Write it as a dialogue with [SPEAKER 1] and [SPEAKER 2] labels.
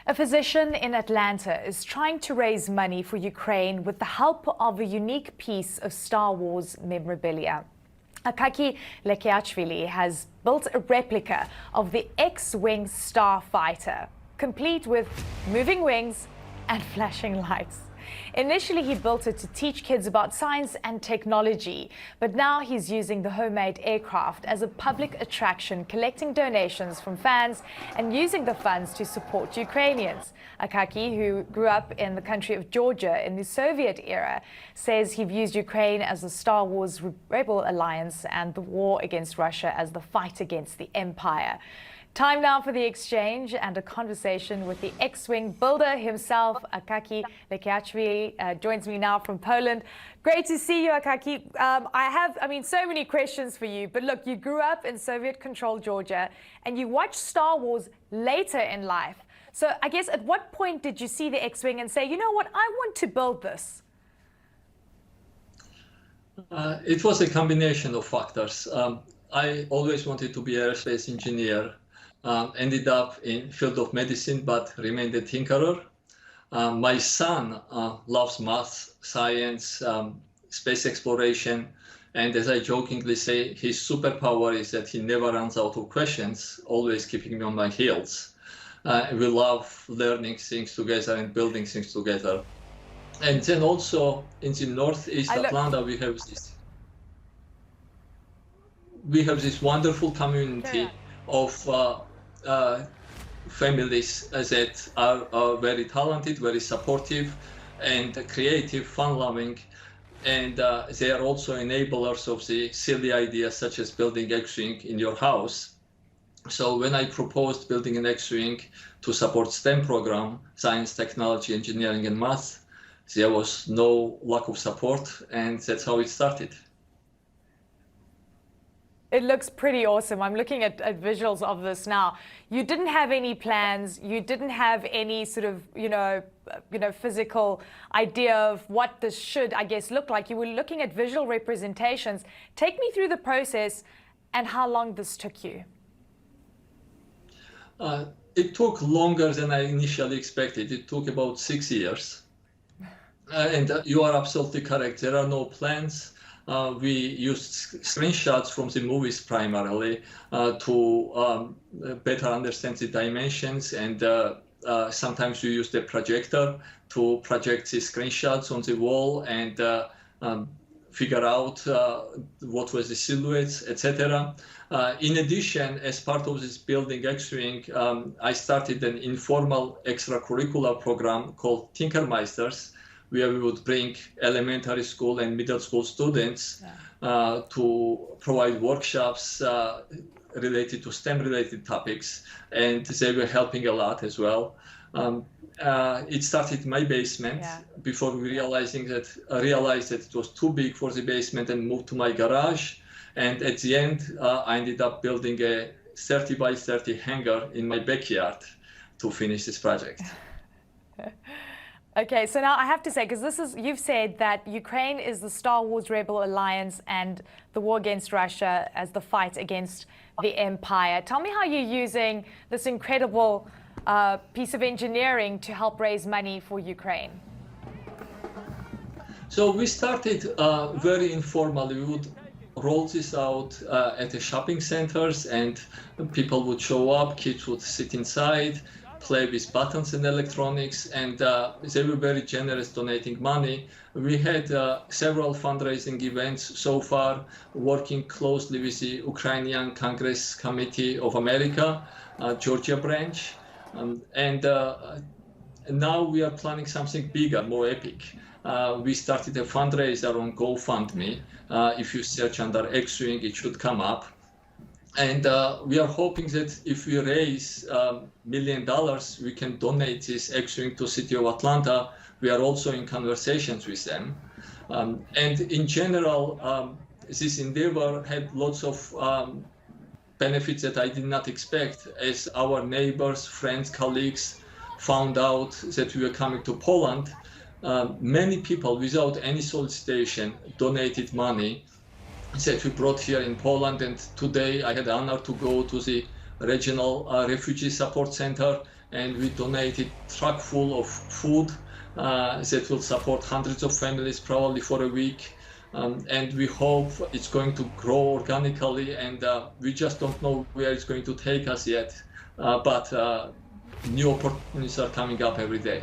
[SPEAKER 1] A physician in Atlanta is trying to raise money for Ukraine with the help of a unique piece of Star Wars memorabilia. Akaki Lekiachvili has built a replica of the X-Wing starfighter, complete with moving wings and flashing lights. Initially, he built it to teach kids about science and technology, but now he's using the homemade aircraft as a public attraction, collecting donations from fans and using the funds to support Ukrainians. Akaki, who grew up in the country of Georgia in the Soviet era, says he views Ukraine as the Star Wars rebel alliance and the war against Russia as the fight against the empire. Time now for the exchange and a conversation with the X-Wing builder himself. Akaki Lekiachvili joins me now from Poland. Great to see you, Akaki. I have so many questions for you, but look, you grew up in Soviet-controlled Georgia and you watched Star Wars later in life. So I guess at what point did you see the X-Wing and say, you know what, I want to build this?
[SPEAKER 2] It was a combination of factors. I always wanted to be an aerospace engineer. Ended up in field of medicine, but remained a tinkerer. My son loves math, science, space exploration, and as I jokingly say, his superpower is that he never runs out of questions, always keeping me on my heels. We love learning things together and building things together. And then also in the northeast Atlanta, we have this wonderful community of families that are very talented, very supportive, and creative, fun-loving, and they are also enablers of the silly ideas such as building X-Wing in your house. So when I proposed building an X-Wing to support STEM program, science, technology, engineering, and math, there was no lack of support, and that's how it started.
[SPEAKER 1] It looks pretty awesome. I'm looking at visuals of this now. You didn't have any plans. You didn't have any sort of, physical idea of what this should, I guess, look like. You were looking at visual representations. Take me through the process and how long this took you.
[SPEAKER 2] It took longer than I initially expected. It took about 6 years. And you are absolutely correct. There are no plans. We used screenshots from the movies primarily to better understand the dimensions, and sometimes we used a projector to project the screenshots on the wall and figure out what was the silhouettes, etc. In addition, as part of this building X-Wing, I started an informal extracurricular program called Tinkermeisters, where we would bring elementary school and middle school students to provide workshops related to STEM-related topics, and they were helping a lot as well. It started in my basement before we realized that it was too big for the basement and moved to my garage. And at the end, I ended up building a 30 by 30 hangar in my backyard to finish this project.
[SPEAKER 1] Okay, so now I have to say, because you've said that Ukraine is the Star Wars rebel alliance and the war against Russia as the fight against the empire. Tell me how you're using this incredible piece of engineering to help raise money for Ukraine.
[SPEAKER 2] So we started very informally. We would roll this out at the shopping centers, and people would show up, kids would sit inside, play with buttons and electronics, and they were very generous donating money. We had several fundraising events so far, working closely with the Ukrainian Congress Committee of America, Georgia branch, and now we are planning something bigger, more epic. We started a fundraiser on GoFundMe. If you search under X-Wing, it should come up. And we are hoping that if we raise $1 million, we can donate this X-Wing to City of Atlanta. We are also in conversations with them. And in general, this endeavor had lots of benefits that I did not expect, as our neighbors, friends, colleagues found out that we were coming to Poland. Many people, without any solicitation, donated money that we brought here in Poland, and today I had the honor to go to the regional refugee support center and we donated truck full of food that will support hundreds of families probably for a week. And we hope it's going to grow organically, and we just don't know where it's going to take us yet. But new opportunities are coming up every day.